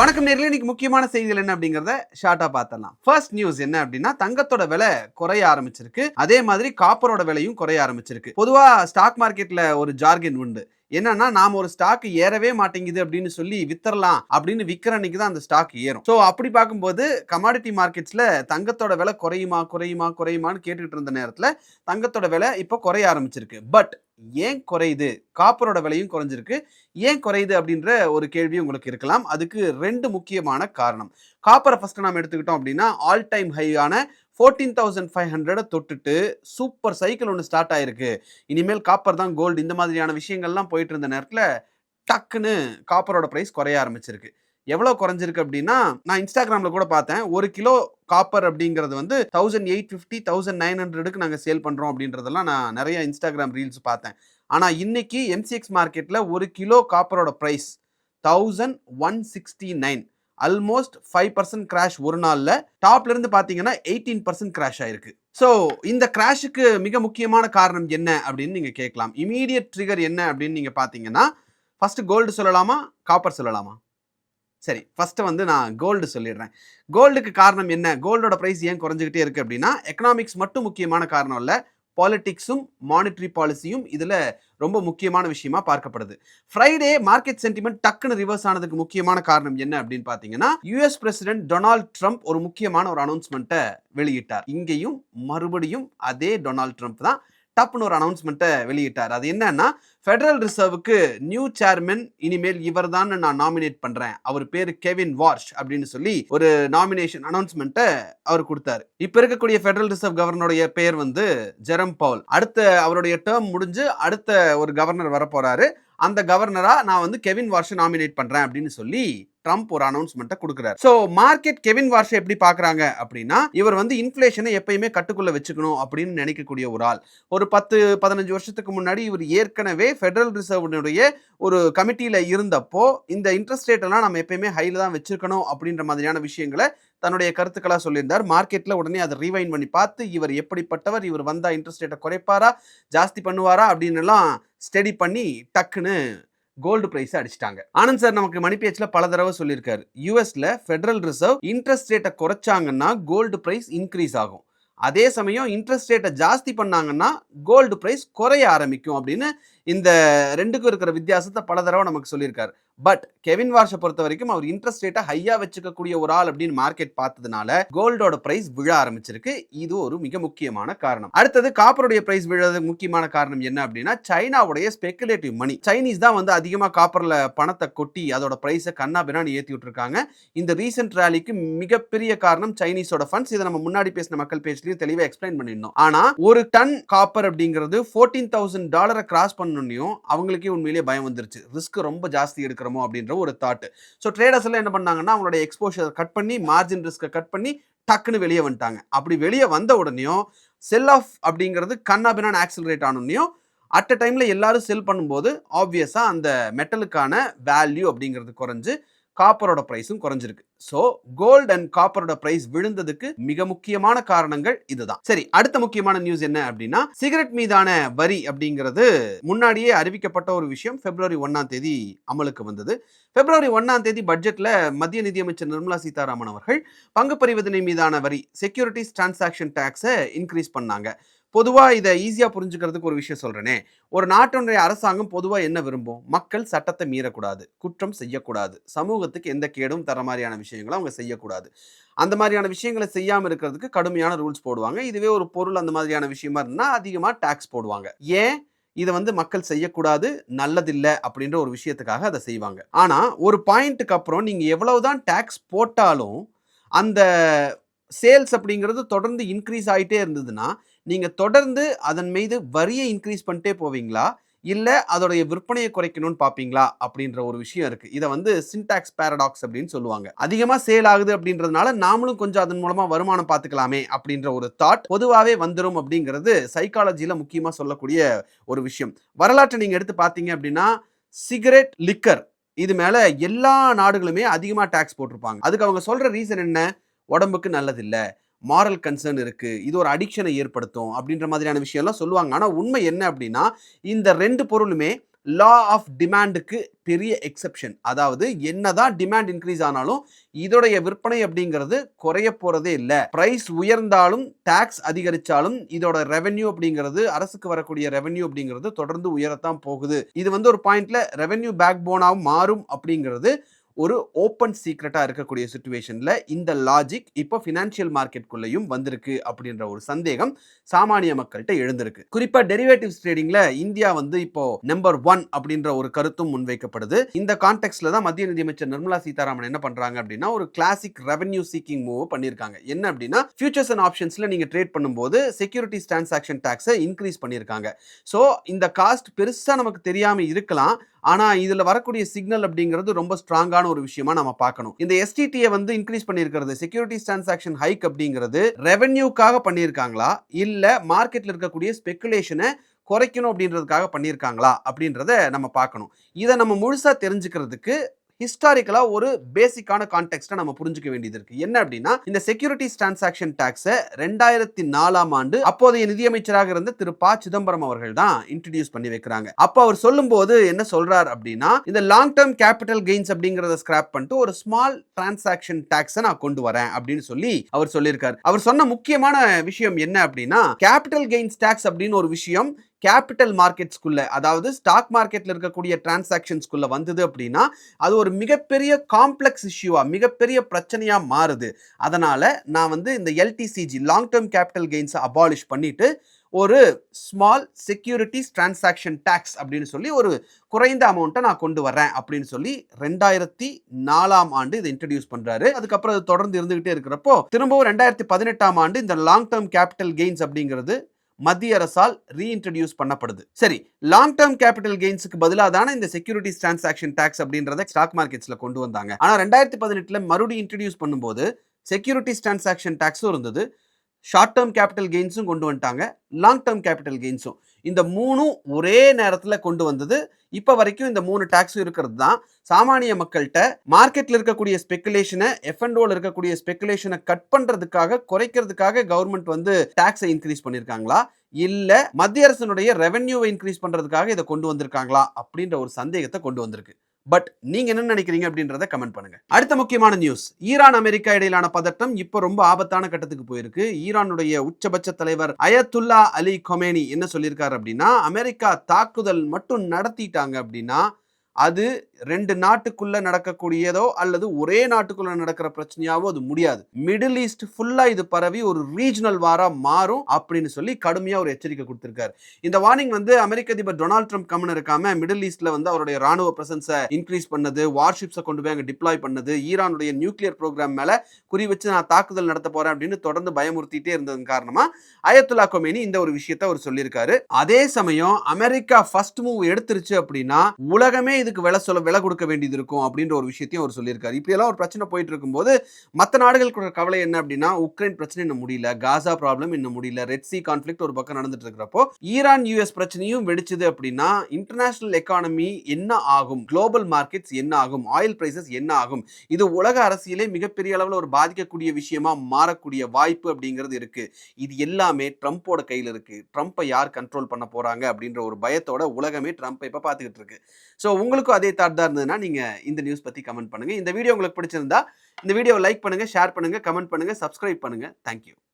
வணக்கம் நேர்களே, இன்னைக்கு முக்கியமான செய்திகள் என்ன அப்படிங்கறத ஷார்ட்டா பார்த்தலாம். ஃபர்ஸ்ட் நியூஸ் என்ன அப்படின்னா, தங்கத்தோட விலை குறைய ஆரம்பிச்சிருக்கு. அதே மாதிரி காப்பரோட விலையும் குறைய ஆரம்பிச்சிருக்கு. பொதுவா ஸ்டாக் மார்க்கெட்ல ஒரு ஜார்கன் உண்டு. என்னன்னா, நாம ஒரு ஸ்டாக் ஏறவே மாட்டேங்குது அப்படின்னு சொல்லி வித்தரலாம் அப்படின்னு விக்கிற அன்னைக்கு தான் அந்த ஸ்டாக் ஏறும். சோ அப்படி பார்க்கும்போது கமாடிட்டி மார்க்கெட்ஸ்ல தங்கத்தோட விலை குறையுமா குறையுமா குறையுமான்னு கேட்டுக்கிட்டு இருந்த நேரத்துல தங்கத்தோட விலை இப்போ குறைய ஆரம்பிச்சிருக்கு. பட் ஏன் குறையுது? காப்பரோட விலையும் குறைஞ்சிருக்கு. ஏன் குறையுது அப்படின்ற ஒரு கேள்வி உங்களுக்கு இருக்கலாம். அதுக்கு 2 முக்கியமான காரணம். காப்பர ஃபர்ஸ்ட் நாம எடுத்துக்கிட்டோம் அப்படின்னா, ஆல் டைம் ஹை ஆன 14,500 தொட்டுட்டு சூப்பர் சைக்கிள் ஒண்ணு ஸ்டார்ட் ஆயிருக்கு. இனிமேல் காப்பர் தான் கோல்டு இந்த மாதிரியான விஷயங்கள்லாம் போயிட்டு இருந்த நேரத்துல டக்குன்னு காப்பரோட பிரைஸ் குறைய ஆரம்பிச்சிருக்கு. எவ்வளவு குறைஞ்சிருக்கு அப்படின்னா, நான் இன்ஸ்டாகிராம்ல கூட பார்த்தேன். 1 கிலோ காப்பர் அப்படிங்கிறது வந்து 1850 1900க்கு நாங்க சேல் பண்றோம் அப்படின்றதெல்லாம் நான் நிறைய இன்ஸ்டாகிராம் ரீல்ஸ் பார்த்தேன். ஆனா இன்னைக்கு எம்சிஎக்ஸ் மார்க்கெட்ல 1 கிலோ காப்பரோட பிரைஸ் 1169, ஆல்மோஸ்ட் 5% கிராஷ் ஒரு நாள்ல. டாப்ல இருந்து பாத்தீங்கன்னா 18% கிராஷ் ஆயிருக்கு. சோ இந்த கிராஷுக்கு மிக முக்கியமான காரணம் என்ன அப்படின்னு நீங்க கேட்கலாம். இமீடியட் ட்ரிகர் என்ன அப்படின்னு நீங்க பாத்தீங்கன்னா, ஃபர்ஸ்ட் கோல்டு சொல்லலாமா, காப்பர் சொல்லலாமா? சரி, ஃபர்ஸ்ட் வந்து நான் கோல்டு சொல்லிடுறேன். கோல்டுக்கு காரணம் என்ன? கோல்டோட பிரைஸ் ஏன் குறைஞ்சிக்கிட்டே இருக்கு அப்படின்னா, எக்கனாமிக்ஸ் மட்டும் முக்கியமான காரணம் இல்ல, பாலிடிக்ஸும் மானிட்டரி பாலிசியும் இதுல ரொம்ப முக்கியமான விஷயமா பார்க்கப்படுது. ஃப்ரைடே மார்க்கெட் சென்டிமெண்ட் டக்குன்னு ரிவர்ஸ் ஆனதுக்கு முக்கியமான காரணம் என்ன அப்படின்னு பாத்தீங்கன்னா, யுஎஸ் பிரசிடென்ட் டொனால்ட் ட்ரம்ப் ஒரு முக்கியமான ஒரு அனௌன்ஸ்மெண்ட்டை வெளியிட்டார். இங்கேயும் மறுபடியும் அதே டொனால்ட் ட்ரம்ப் தான் டப்னு ஒரு அனௌன்ஸ்மெண்ட்டை வெளியிட்டார். அது என்னன்னா, ஃபெடரல் ரிசர்வுக்கு நியூ சேர்மன் இனிமேல் இவர் தான் நான் நாமினேட் பண்றேன், அவர் பேரு கெவின் வார்ஷ் அப்படின்னு சொல்லி ஒரு நாமினேஷன் அனௌன்ஸ்மெண்ட்டை அவர் கொடுத்தாரு. இப்ப இருக்கக்கூடிய ஃபெடரல் ரிசர்வ் கவர்னருடைய பேர் வந்து ஜெரம் பவுல். அடுத்த அவருடைய டேர்ம் முடிஞ்சு அடுத்த ஒரு கவர்னர் வர போறாரு. அந்த கவர்னரா நான் வந்து கெவின் வார்ஷை நாமினேட் பண்றேன் அப்படின்னு சொல்லி ட்ரம்ப் ஒரு அனௌன்ஸ்மெண்ட்டை கொடுக்கிறார். சோ மார்க்கெட் கெவின் வார்ஷை எப்படி பாக்குறாங்க அப்படின்னா, இவர் வந்து இன்ஃப்ளேஷனை எப்பயுமே கட்டுக்குள்ள வச்சுக்கணும் அப்படின்னு நினைக்கக்கூடிய ஒரு ஆள். ஒரு 10-15 வருஷத்துக்கு முன்னாடி இவர் ஏற்கனவே ஃபெடரல் ரிசர்வ் ஒரு கமிட்டியில இருந்தப்போ இந்த இன்ட்ரெஸ்ட் ரேட் எல்லாம் நம்ம எப்பயுமே ஹைல தான் வச்சிருக்கணும் அப்படின்ற மாதிரியான விஷயங்களை தன்னுடைய கருத்துக்களா சொல்லியிருந்தார். மார்க்கெட்ல உடனே அதை ரீவைண்ட் பண்ணி பார்த்து இவர் எப்படிப்பட்டவர், இவர் வந்தா இன்ட்ரெஸ்ட் ரேட்டை குறைப்பாரா ஜாஸ்தி பண்ணுவாரா அப்படின்னு எல்லாம் ஸ்டடி பண்ணி டக்குன்னு கோல்டு பிரைஸ் அடிச்சிட்டாங்க. ஆனந்த் சார் நமக்கு மணி பேஜ்ல பல தடவை சொல்லியிருக்காரு, யூஎஸ்ல ஃபெடரல் ரிசர்வ் இன்ட்ரெஸ்ட் ரேட்டை குறைச்சாங்கன்னா கோல்டு பிரைஸ் இன்க்ரீஸ் ஆகும், அதே சமயம் இன்ட்ரெஸ்ட் ரேட்டை ஜாஸ்தி பண்ணாங்கன்னா கோல்டு பிரைஸ் குறைய ஆரம்பிக்கும் அப்படின்னு இந்த ரெண்டுக்கும் இருக்கிற வித்தியாசத்தை பல தடவை நமக்கு சொல்லியிருக்காரு. பட் கெவின் வார்ஷை பொறுத்த வரைக்கும் அவர் இன்ட்ரெஸ்ட் ரேட்டை ஹையா வச்சுக்கக்கூடிய ஒரு ஆள் அப்படின்னு மார்க்கெட் பார்த்ததுனால கோல்டோட பிரைஸ் விழ ஆரம்பிச்சிருக்கு. இது ஒரு மிக முக்கியமான காரணம். அடுத்தது காப்பருடைய பிரைஸ் விழறதுக்கு முக்கியமான காரணம் என்ன அப்படின்னா, சைனாவுடைய ஸ்பெகுலேட்டிவ் மணி. சைனீஸ் தான் வந்து அதிகமா காப்பர்ல பணத்தை கொட்டி அதோட பிரைஸை கண்ணா பின்னாடி ஏத்தி விட்டுருக்காங்க. இந்த ரீசென்ட் ரேலிக்கு மிகப்பெரிய காரணம் சைனீஸோட ஃபண்ட்ஸ். இதை நம்ம முன்னாடி பேசின மக்கள் பேஜ்லயும் தெளிவா எக்ஸ்பிளைன் பண்ணிருந்தோம். ஆனா ஒரு டன் காப்பர் அப்படிங்கிறது $14,000 கிராஸ் பண்ணணும், அவங்களுக்கே உண்மையிலேயே பயம் வந்துருச்சு. ரிஸ்க் ரொம்ப ஜாஸ்தி எடுக்கிறோமோ அப்படின்ற ஒரு தாட். சோ ட்ரேடர்ஸ் எல்லாம் என்ன பண்ணாங்கன்னா, அவங்களுடைய எக்ஸ்போஷர் கட் பண்ணி மார்ஜின் ரிஸ்க் கட் பண்ணி டக்குன்னு வெளியே வந்துட்டாங்க. அப்படி வெளியே வந்த உடனேயும் செல் ஆஃப் அப்படிங்கிறது கண்ணாபின்னான் ஆக்சிலரேட் ஆனோடனையும் அட் அ டைம்ல எல்லாரும் செல் பண்ணும்போது ஆப்வியஸா அந்த மெட்டலுக்கான வேல்யூ அப்படிங்கிறது குறைஞ்சு காப்பரோட பிரைஸும் குறைஞ்சிருக்கு. சோ கோல்ட் அண்ட் காப்பரோட பிரைஸ் விழுந்ததுக்கு மிக முக்கியமான காரணங்கள் இதுதான். சரி, அடுத்த முக்கியமான நியூஸ் என்ன அப்படின்னா, சிகரெட் மீதான வரி அப்படிங்கிறது முன்னாடியே அறிவிக்கப்பட்ட ஒரு விஷயம். பிப்ரவரி 1ஆம் தேதி அமலுக்கு வந்தது. பிப்ரவரி 1ஆம் தேதி பட்ஜெட்ல மத்திய நிதியமைச்சர் நிர்மலா சீதாராமன் அவர்கள் பங்கு பரிவர்த்தனை மீதான வரி, செக்யூரிட்டிஸ் டிரான்சாக்ஷன் டாக்ஸை இன்க்ரீஸ் பண்ணாங்க. பொதுவா இதை ஈஸியா புரிஞ்சுக்கிறதுக்கு ஒரு விஷயம் சொல்றேனே, ஒரு நாட்டினுடைய அரசாங்கம் பொதுவா என்ன விரும்பும்? மக்கள் சட்டத்தை மீறக்கூடாது, குற்றம் செய்யக்கூடாது, சமூகத்துக்கு எந்த கேடும் தர மாதிரியான விஷயங்களை அவங்க செய்யக்கூடாது. அந்த மாதிரியான விஷயங்களை செய்யாம இருக்கிறதுக்கு கடுமையான ரூல்ஸ் போடுவாங்க. இதுவே ஒரு பொருள் அந்த மாதிரியான விஷயமா இருந்தா அதிகமா டாக்ஸ் போடுவாங்க. ஏன்? இதை வந்து மக்கள் செய்யக்கூடாது, நல்லதில்லை அப்படின்ற ஒரு விஷயத்துக்காக அதை செய்வாங்க. ஆனா ஒரு பாயிண்ட்டுக்கு அப்புறம் நீங்க எவ்வளவுதான் டாக்ஸ் போட்டாலும் அந்த சேல்ஸ் அப்படிங்கிறது தொடர்ந்து இன்க்ரீஸ் ஆகிட்டே இருந்ததுன்னா நீங்க தொடர்ந்து அதன் மீது வரியை இன்க்ரீஸ் பண்ணிட்டே போவீங்களா, இல்ல அதோடைய விற்பனையை குறைக்கணும்னு பாப்பீங்களா அப்படின்ற ஒரு விஷயம் இருக்கு. இதை வந்து சின்டாக்ஸ் பாரடாக்ஸ் அப்படின்னு சொல்லுவாங்க. அதிகமா சேல் ஆகுது அப்படின்றதுனால நாமளும் கொஞ்சம் அதன் மூலமா வருமானம் பார்த்துக்கலாமே அப்படின்ற ஒரு தாட் பொதுவாகவே வந்துடும் அப்படிங்கிறது சைக்காலஜியில முக்கியமா சொல்லக்கூடிய ஒரு விஷயம். வரலாற்றை நீங்க எடுத்து பார்த்தீங்க அப்படின்னா, சிகரெட், லிக்கர் இது மேல எல்லா நாடுகளுமே அதிகமா டாக்ஸ் போட்டிருப்பாங்க. அதுக்கு அவங்க சொல்ற ரீசன் என்ன? உடம்புக்கு நல்லதில்லை, மாரல் கன்சர்ன் இருக்கு, இது ஒரு அடிக்ஷனை ஏற்படுத்தும் அப்படின்ற மாதிரியான விஷயம் எல்லாம் சொல்லுவாங்க. ஆனா உண்மை என்ன அப்படின்னா, இந்த 2 பொருளுமே லா ஆஃப் டிமாண்டுக்கு பெரிய எக்ஸெப்ஷன். அதாவது என்னதான் டிமாண்ட் இன்க்ரீஸ் ஆனாலும் இதோடைய விற்பனை அப்படிங்கிறது குறைய போறதே இல்ல. பிரைஸ் உயர்ந்தாலும் டாக்ஸ் அதிகரிச்சாலும் இதோட ரெவென்யூ அப்படிங்கிறது அரசுக்கு வரக்கூடிய ரெவென்யூ அப்படிங்கிறது தொடர்ந்து உயரத்தான் போகுது. இது வந்து ஒரு பாயிண்ட்ல ரெவென்யூ பேக் போனாவும் மாறும் அப்படிங்கிறது ஒரு ஓப்பன் சீக்ரெட்டா இருக்கக்கூடிய சிச்சுவேஷன்ல இந்த லாஜிக் இப்போ ஃபினான்ஷியல் மார்க்கெட்குள்ளேயும் வந்திருக்கு அப்படின்ற ஒரு சந்தேகம் சாமானிய மக்கள்கிட்ட எழுந்திருக்கு. குறிப்பா டெரிவேட்டிவ்ஸ் ட்ரேடிங்ல இந்தியா வந்து இப்போ நம்பர் 1 அப்படின்ற ஒரு கருத்தும் முன்வைக்கப்படுது. இந்த கான்டெக்ட்ல தான் மத்திய நிதியமைச்சர் நிர்மலா சீதாராமன் என்ன பண்றாங்க அப்படின்னா ஒரு கிளாசிக் ரெவென்யூ சீக்கிங் மூவ் பண்ணிருக்காங்க. என்ன அப்படின்னா ஃபியூச்சர்ஸ் அண்ட் ஆப்ஷன்ஸ்ல நீங்க ட்ரேட் பண்ணும்போது செக்யூரிட்டிஸ் டிரான்சாக்ஷன் டாக்ஸை இன்க்ரீஸ் பண்ணிருக்காங்க. சோ இந்த காஸ்ட் பெருசா நமக்கு தெரியாம இருக்கலாம். ஆனா இதுல வரக்கூடிய சிக்னல் அப்படிங்கிறது ரொம்ப ஸ்ட்ராங்கான ஒரு விஷயமா நம்ம பார்க்கணும். இந்த எஸ்டிடியை வந்து இன்க்ரீஸ் பண்ணியிருக்கிறது செக்யூரிட்டிஸ் டிரான்சாக்ஷன் ஹைக் அப்படிங்கிறது ரெவென்யூக்காக பண்ணியிருக்காங்களா இல்ல மார்க்கெட்ல இருக்கக்கூடிய ஸ்பெகுலேஷனை குறைக்கணும் அப்படின்றதுக்காக பண்ணியிருக்காங்களா அப்படின்றத நம்ம பார்க்கணும். இதை நம்ம முழுசா தெரிஞ்சுக்கிறதுக்கு ஹிஸ்டாரிக்கலா ஒரு பேசிக்கான கான்டெக்ஸ்ட நம்ம புரிஞ்சுக்க வேண்டியது இருக்கு. என்ன அப்படின்னா இந்த செக்யூரிட்டிஸ் டிரான்சாக்ஷன் டாக்ஸை 2004 ஆண்டு அப்போதைய நிதியமைச்சராக இருந்த திரு ப சிதம்பரம் அவர்கள் தான் இன்ட்ரோடியூஸ் பண்ணி வைக்கிறாங்க. அப்ப அவர் சொல்லும்போது என்ன சொல்றார் அப்படின்னா இந்த லாங் டர்ம் கேபிட்டல் கெயின்ஸ் அப்படிங்கறத ஸ்கிராப் பண்ணிட்டு ஒரு ஸ்மால் டிரான்சாக்ஷன் டாக்ஸை நான் கொண்டு வரேன் அப்படின்னு சொல்லி அவர் சொல்லியிருக்காரு. அவர் சொன்ன முக்கியமான விஷயம் என்ன அப்படின்னா கேபிட்டல் கெயின்ஸ் டாக்ஸ் அப்படின்னு ஒரு விஷயம் கேபிட்டல் மார்க்கெட்ஸ்குள்ள அதாவது ஸ்டாக் மார்க்கெட்ல இருக்கக்கூடிய டிரான்சாக்ஷன்ஸ்குள்ள வந்தது அப்படின்னா அது ஒரு மிகப்பெரிய காம்ப்ளெக்ஸ் இஷ்யூவா மிகப்பெரிய பிரச்சனையா மாறுது. அதனால நான் வந்து இந்த LTCG long term capital gains abolish பண்ணிட்டு ஒரு ஸ்மால் செக்யூரிட்டிஸ் டிரான்சாக்ஷன் டாக்ஸ் அப்படின்னு சொல்லி ஒரு குறைந்த அமௌண்ட்டை நான் கொண்டு வரேன் அப்படின்னு சொல்லி 2004 ஆண்டு இதை இன்ட்ரடியூஸ் பண்றாரு. அதுக்கப்புறம் அது தொடர்ந்து இருந்துகிட்டே இருக்கிறப்போ திரும்பவும் 2018 ஆண்டு இந்த லாங் டர்ம் கேபிட்டல் கெயின்ஸ் அப்படிங்கிறது மத்திய அரசால் ரீஇன்ட்ரோடியூஸ் பண்ணப்படுது. சரி, லாங் டர்ம் கேபிட்டல் கெயின்ஸ்க்கு பதிலாக தானே இந்த செக்யூரிட்டிஸ் டிரான்சாக்ஷன் டாக்ஸ் அப்படின்றத ஸ்டாக் மார்க்கெட்ஸ்ல கொண்டு வந்தாங்க. ஆனா 2018 மறுபடியும் இன்ட்ரோடியூஸ் பண்ணும்போது செக்யூரிட்டிஸ் டிரான்சாக்ஷன் டாக்ஸும் இருந்தது, ஷார்ட் டர்ம் கேபிட்டல் கெயின்ஸும் கொண்டு வந்துட்டாங்க, லாங் டர்ம் கேபிட்டல் கெயின்ஸும். இந்த மூணும் ஒரே நேரத்தில் கொண்டு வந்தது. இப்போ வரைக்கும் இந்த 3 டாக்ஸும் இருக்கிறது தான் சாமானிய மக்கள்கிட்ட மார்க்கெட்ல இருக்கக்கூடிய ஸ்பெகுலேஷனை எஃப்என்டோல இருக்கக்கூடிய ஸ்பெகுலேஷனை கட் பண்றதுக்காக குறைக்கிறதுக்காக கவர்மெண்ட் வந்து டாக்ஸை இன்க்ரீஸ் பண்ணியிருக்காங்களா இல்ல மத்திய அரசினுடைய ரெவென்யூவை இன்க்ரீஸ் பண்றதுக்காக இதை கொண்டு வந்திருக்காங்களா அப்படின்ற ஒரு சந்தேகத்தை கொண்டு வந்திருக்கு. பட் நீங்க என்ன நினைக்கிறீங்க அப்படின்றத கமெண்ட் பண்ணுங்க. அடுத்த முக்கியமான நியூஸ், ஈரான் அமெரிக்கா இடையிலான பதட்டம் இப்போ ரொம்ப ஆபத்தான கட்டத்துக்கு போயிருக்கு. ஈரானுடைய உச்சபட்ச தலைவர் அயத்துல்லா அலி கொமேனி என்ன சொல்லியிருக்காரு அப்படின்னா அமெரிக்கா தாக்குதல் மட்டும் நடத்திட்டாங்க அப்படின்னா அது 2 நாட்டுக்குள்ள நடக்கக்கூடியதோ அல்லது ஒரே நாட்டுக்குள்ள நடக்கிற பிரச்சனையாவோ அது முடியாது. மிடில் ஈஸ்ட் ஃபுல்லா இது பரவி ஒரு ரீஜனல் வாரா மாறும் அப்படின்னு சொல்லி கடுமையா ஒரு எச்சரிக்கை கொடுத்திருக்காரு. இந்த வார்னிங் வந்து அமெரிக்க அதிபர் டொனால்ட் ட்ரம்ப் கம்மன் இருக்காம மிடில் ஈஸ்ட்ல வந்து அவருடைய ராணுவ பிரசன்ஸை இன்க்ரீஸ் பண்ணது, வார்ஷிப்ஸை கொண்டு போய் அங்க டிப்ளாய் பண்ணது, ஈரானுடைய நியூக்ளியர் ப்ரோக்ராம் மேல குறி வச்சு நான் தாக்குதல் நடத்த போறேன் அப்படின்னு தொடர்ந்து பயமுறுத்திட்டே இருந்ததன் காரணமா அயத்துல்லா கொமேனி இந்த ஒரு விஷயத்தை அவர் சொல்லியிருக்காரு. அதே சமயம் அமெரிக்கா ஃபர்ஸ்ட் மூவ் எடுத்துருச்சு அப்படின்னா உலகமே இதுக்கு விலை கொடுக்க வேண்டியது இருக்கும் அப்படின்ற ஒரு விஷயத்தையும் அவர் சொல்லியிருக்காரு. இப்படி எல்லாம் ஒரு பிரச்சனை போயிட்டு இருக்கும்போது மற்ற நாடுகளுக்கு கவலை என்ன அப்படின்னா உக்ரைன் பிரச்சனை இன்னும் முடியல, காசா ப்ராப்ளம் இன்னும் முடியல, ரெட் சி கான்ஃபிளிக்ட் ஒரு பக்கம் நடந்துட்டு இருக்கிறப்போ ஈரான் யூஎஸ் பிரச்சனையும் வெடிச்சது அப்படின்னா இன்டர்நேஷனல் எக்கானமி என்ன ஆகும், குளோபல் மார்க்கெட்ஸ் என்ன ஆகும், ஆயில் பிரைசஸ் என்ன ஆகும், இது உலக அரசியலே மிகப்பெரிய அளவில் ஒரு பாதிக்கக்கூடிய விஷயமா மாறக்கூடிய வாய்ப்பு அப்படிங்கிறது இருக்கு. இது எல்லாமே ட்ரம்ப்போட கையில் இருக்கு. ட்ரம்ப்பை யார் கண்ட்ரோல் பண்ண போறாங்க அப்படின்ற ஒரு பயத்தோட உலகமே ட்ரம்ப்பை இப்ப பார்த்துக்கிட்டு இருக்கு. ஸோ உங்களுக்கும் அதே தாட் தான் இருந்ததுன்னா நீங்க இந்த நியூஸ் பத்தி கமெண்ட் பண்ணுங்க. இந்த வீடியோ உங்களுக்கு பிடிச்சிருந்தா இந்த வீடியோவை லைக் பண்ணுங்க, ஷேர் பண்ணுங்க, கமெண்ட் பண்ணுங்க, சப்ஸ்கிரைப் பண்ணுங்க. தேங்க்யூ.